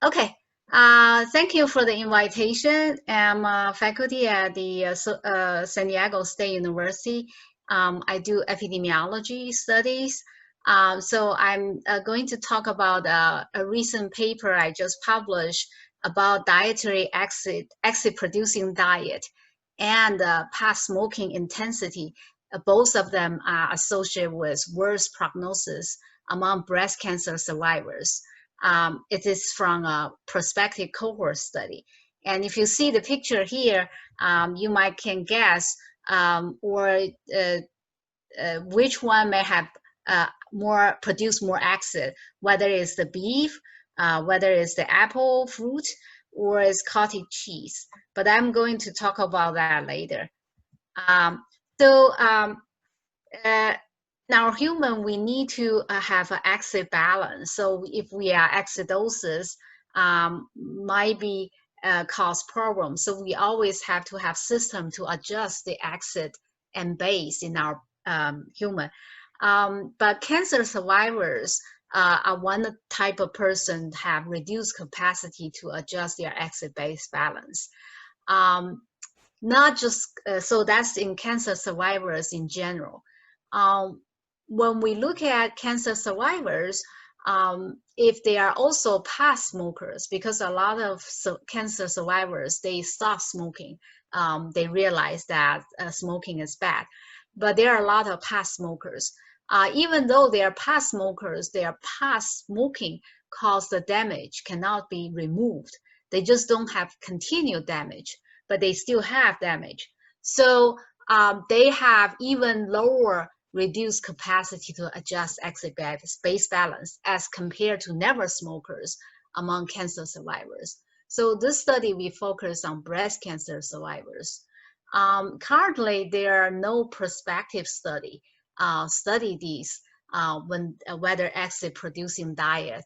Okay. Thank you for the invitation. I'm a faculty at the San Diego State University. I do epidemiology studies. So I'm going to talk about a recent paper I just published about dietary acid-producing diet and past smoking intensity. Both of them are associated with worse prognosis among breast cancer survivors. It is from a prospective cohort study. And if you see the picture here, you might can guess which one may have produce more acid, whether it's the beef, whether it's the apple fruit, or it's cottage cheese. But I'm going to talk about that later. In our human, we need to have an acid balance. So if we are acidosis, might be cause problems. So we always have to have system to adjust the acid and base in our human. But cancer survivors are one type of person have reduced capacity to adjust their acid-base balance. Not just, so that's in cancer survivors in general. When we look at cancer survivors, if they are also past smokers, because a lot of cancer survivors, they stop smoking. They realize that smoking is bad. But there are a lot of past smokers. Even though they are past smokers, their past smoking caused the damage cannot be removed. They just don't have continued damage, but they still have damage. So they have even lower reduced capacity to adjust acid-base balance as compared to never smokers among cancer survivors. So this study, we focus on breast cancer survivors. Currently, there are no prospective study these whether acid-producing diet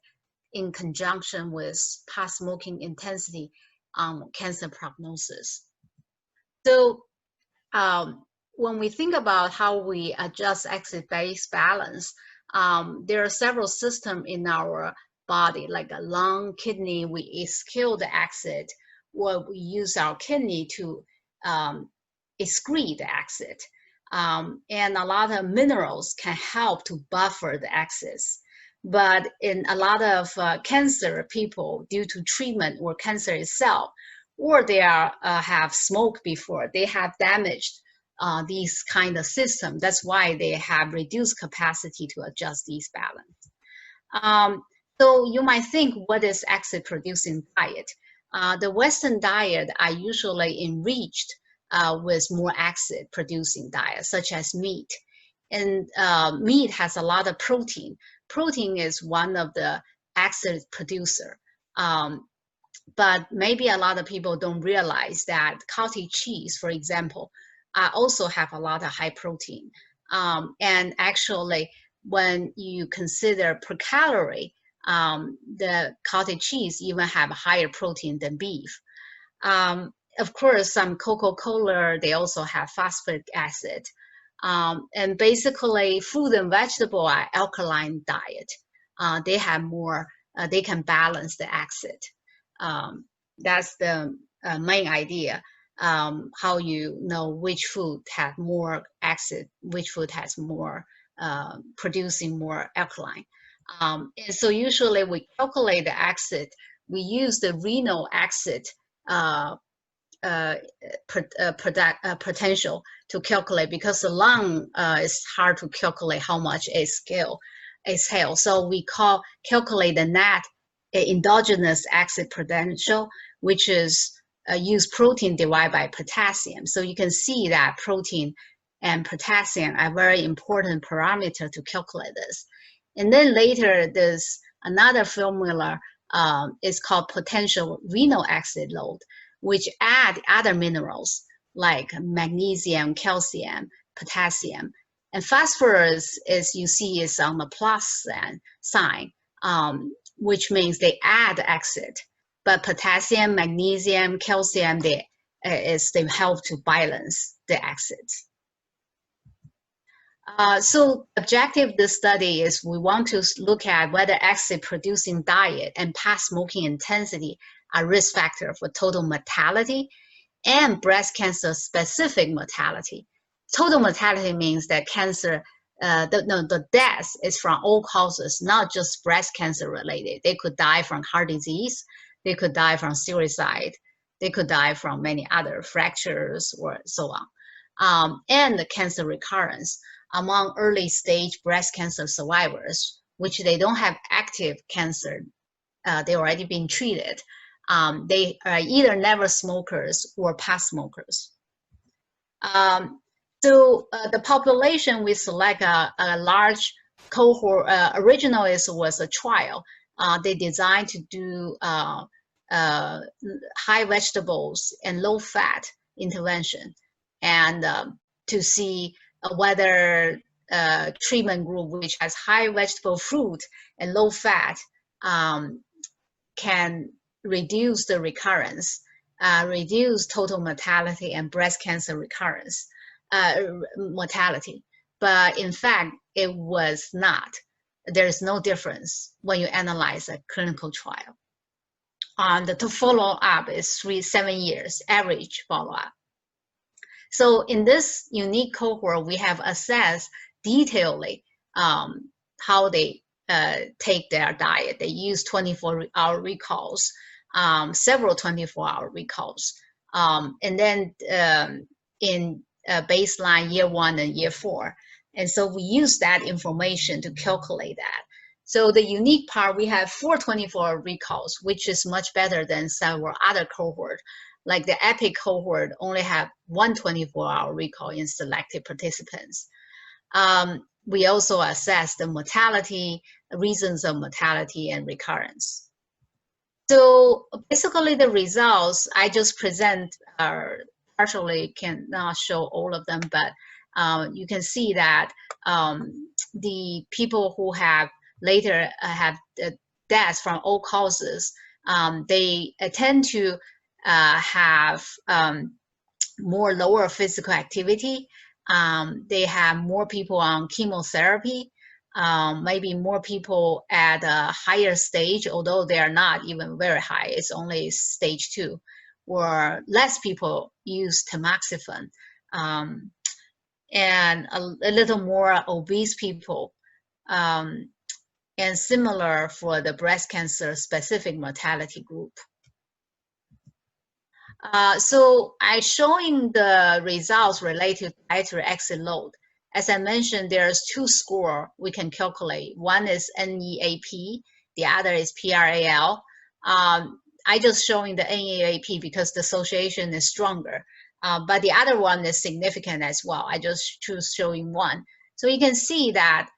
in conjunction with past smoking intensity cancer prognosis. So when we think about how we adjust acid-base balance, there are several systems in our body, like a lung, kidney. We excrete the acid, or we use our kidney to excrete the acid. And a lot of minerals can help to buffer the excess. But in a lot of cancer people, due to treatment or cancer itself, or they have smoked before, they have damaged these kind of system. That's why they have reduced capacity to adjust these balance. So you might think, what is acid-producing diet? The Western diet are usually enriched with more acid-producing diet, such as meat. And meat has a lot of protein. Protein is one of the acid producer. But maybe a lot of people don't realize that cottage cheese, for example, also have a lot of high protein. And actually, when you consider per calorie, the cottage cheese even have higher protein than beef. Of course, some Coca-Cola, they also have phosphoric acid. And basically, fruit and vegetable are alkaline diet. They have more, they can balance the acid. That's the main idea. How you know which food have more acid, which food has more, producing more alkaline. And so usually we calculate the acid. We use the renal acid potential to calculate, because the lung is hard to calculate how much exhale. So we calculate the net endogenous acid potential, which is use protein divided by potassium. So you can see that protein and potassium are very important parameter to calculate this. And then later, there's another formula is called potential renal acid load, which add other minerals like magnesium, calcium, potassium. And phosphorus, as you see, is on the plus sign, which means they add acid. But potassium, magnesium, calcium, they help to balance the acids. So objective of this study is we want to look at whether exit-producing diet and past smoking intensity are risk factor for total mortality and breast cancer specific mortality. Total mortality means that cancer, the death is from all causes, not just breast cancer related. They could die from heart disease, they could die from suicide, they could die from many other fractures or so on. And the cancer recurrence among early stage breast cancer survivors, which they don't have active cancer, they already been treated. They are either never smokers or past smokers. So the population we select a large cohort. Originally, it was a trial. They designed to do high vegetables and low fat intervention, and to see whether treatment group which has high vegetable fruit and low fat can reduce the recurrence, reduce total mortality and breast cancer recurrence, mortality. But in fact, it was not. There is no difference when you analyze a clinical trial. The follow-up is 7 years, average follow-up. So in this unique cohort, we have assessed detailedly how they take their diet. They use 24-hour recalls, several 24-hour recalls. And then in baseline year 1 and year 4. And so we use that information to calculate that. So the unique part, we have 4 24-hour recalls, which is much better than several other cohorts. Like the EPIC cohort only have 1 24-hour recall in selected participants. We also assess the mortality, reasons of mortality and recurrence. So basically the results I just present are partially, cannot show all of them, but you can see that the people who have later have deaths from all causes, they tend to have more lower physical activity. They have more people on chemotherapy, maybe more people at a higher stage, although they are not even very high, it's only stage 2, or less people use tamoxifen, and a little more obese people, and similar for the breast cancer specific mortality group. So I'm showing the results related to dietary exit load. As I mentioned, there's 2 scores we can calculate. One is NEAP, the other is PRAL. I just showing the NEAP because the association is stronger, but the other one is significant as well. I just choose showing one. So you can see that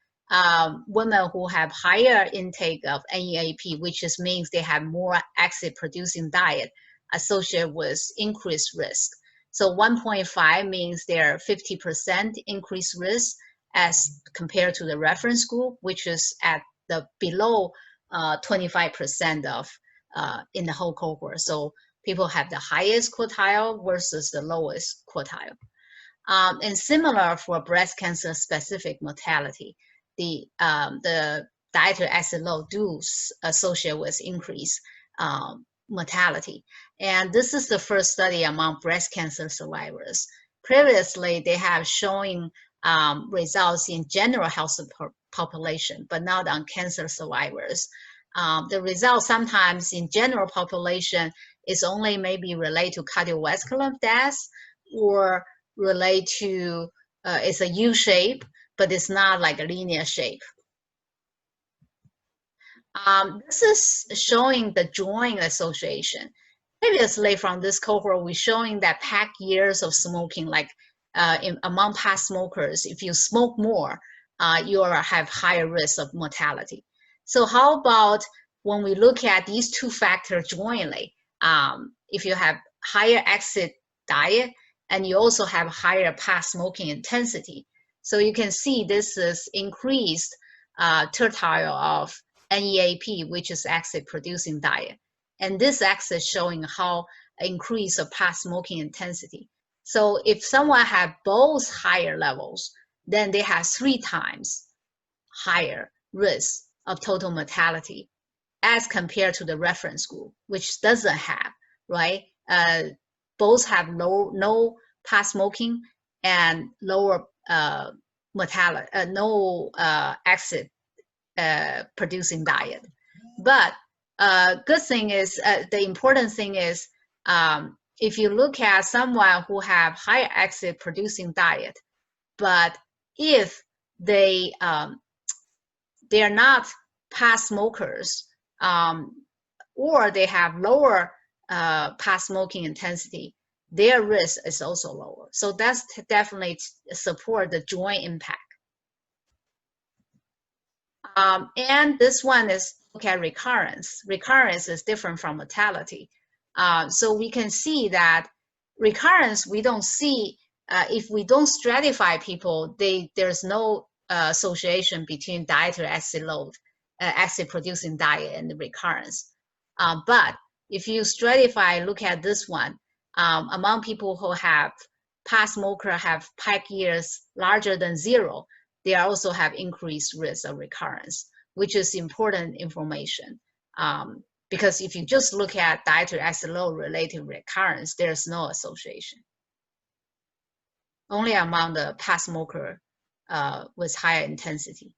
women who have higher intake of NEAP, which just means they have more exit producing diet, associated with increased risk. So 1.5 means they're 50% increased risk as compared to the reference group, which is at the below 25% of in the whole cohort. So people have the highest quartile versus the lowest quartile. And similar for breast cancer specific mortality, the dietary exit load do associate with increased mortality. And this is the first study among breast cancer survivors. Previously, they have shown results in general health population, but not on cancer survivors. The results sometimes in general population is only maybe related to cardiovascular deaths or relate to, it's a U shape, but it's not like a linear shape. This is showing the joint association. Previously from this cohort, we're showing that packed years of smoking, like among past smokers, if you smoke more, you have higher risk of mortality. So how about when we look at these 2 factors jointly, if you have higher exit diet and you also have higher past smoking intensity. So you can see this is increased tertile of NEAP, which is exit producing diet. And this axis showing how increase of past smoking intensity. So if someone have both higher levels, then they have 3 times higher risk of total mortality as compared to the reference group, which doesn't have, right? Both have no past smoking and lower mortality, no exit producing diet. But good thing is, the important thing is, if you look at someone who have higher exit producing diet, but if they are not past smokers, or they have lower past smoking intensity, their risk is also lower. So that's definitely support the joint impact. And this one is look at recurrence. Recurrence is different from mortality. So we can see that recurrence, we don't see, if we don't stratify people, there's no association between dietary acid load, acid producing diet and the recurrence. But if you stratify, look at this one, among people who have past smoker have peak years larger than 0, they also have increased risk of recurrence, which is important information. Because if you just look at dietary acid load related recurrence, there's no association. Only among the past smoker with higher intensity.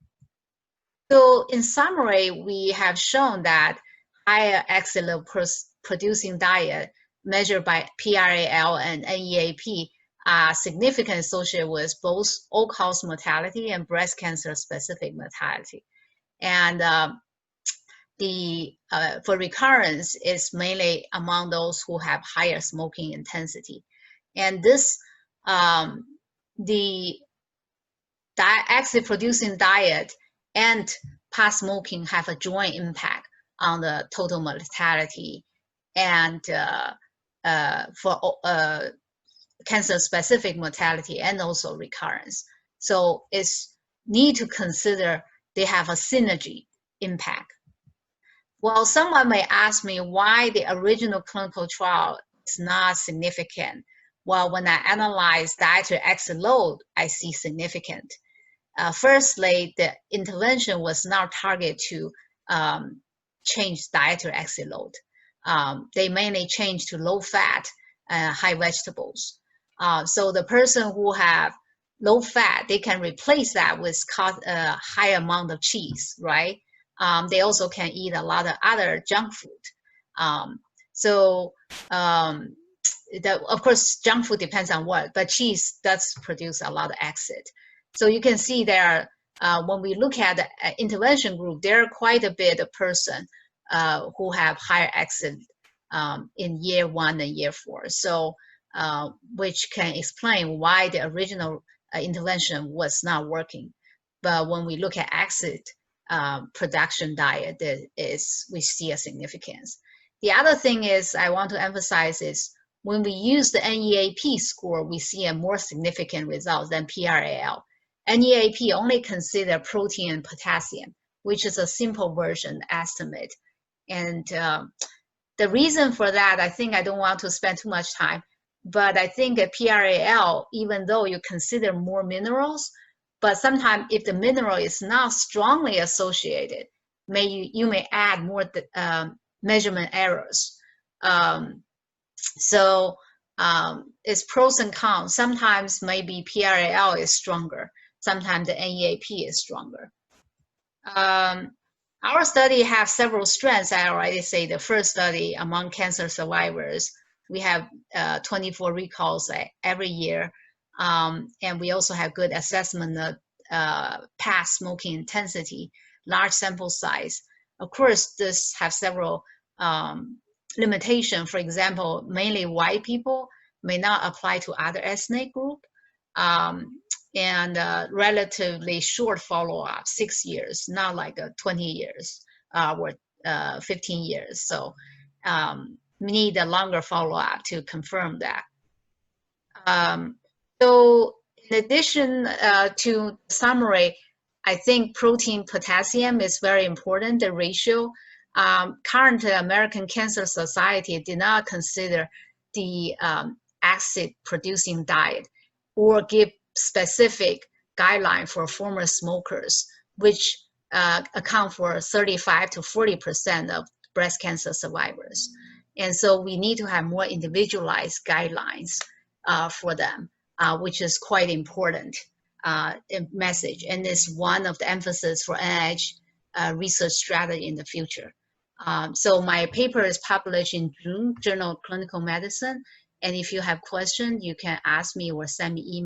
So in summary, we have shown that higher acid load producing diet measured by PRAL and NEAP are significantly associated with both all-cause mortality and breast cancer specific mortality. And for recurrence is mainly among those who have higher smoking intensity. And this, the acid producing diet and past smoking have a joint impact on the total mortality and for cancer-specific mortality and also recurrence. So it's need to consider they have a synergy impact. Well, someone may ask me why the original clinical trial is not significant. Well, when I analyze dietary acid load, I see significant. Firstly, the intervention was not targeted to change dietary acid load. They mainly changed to low fat, high vegetables. So the person who have low fat, they can replace that with a high amount of cheese, right? They also can eat a lot of other junk food. Of course, junk food depends on what, but cheese does produce a lot of acid. So you can see there, when we look at the intervention group, there are quite a bit of person who have higher acid in year 1 and year 4. So, which can explain why the original intervention was not working. But when we look at acid production diet, we see a significance. The other thing is I want to emphasize is when we use the NEAP score, we see a more significant result than PRAL. NEAP only consider protein and potassium, which is a simple version estimate. And the reason for that, I think I don't want to spend too much time, but I think a PRAL, even though you consider more minerals, but sometimes if the mineral is not strongly associated, you may add more measurement errors. It's pros and cons. Sometimes maybe PRAL is stronger. Sometimes the NEAP is stronger. Our study has several strengths. I already say the first study among cancer survivors, we have 24 recalls every year. And we also have good assessment of past smoking intensity, large sample size. Of course, this has several limitations. For example, mainly white people may not apply to other ethnic group. And relatively short follow-up, 6 years, not like 20 years or 15 years. So we need a longer follow-up to confirm that. So in addition to summary, I think protein potassium is very important, the ratio. Currently, American Cancer Society did not consider the acid producing diet or give specific guideline for former smokers, which account for 35 to 40% of breast cancer survivors. And so we need to have more individualized guidelines for them, which is quite important message. And it's one of the emphasis for NIH research strategy in the future. So my paper is published in June, Journal of Clinical Medicine. And if you have questions, you can ask me or send me email.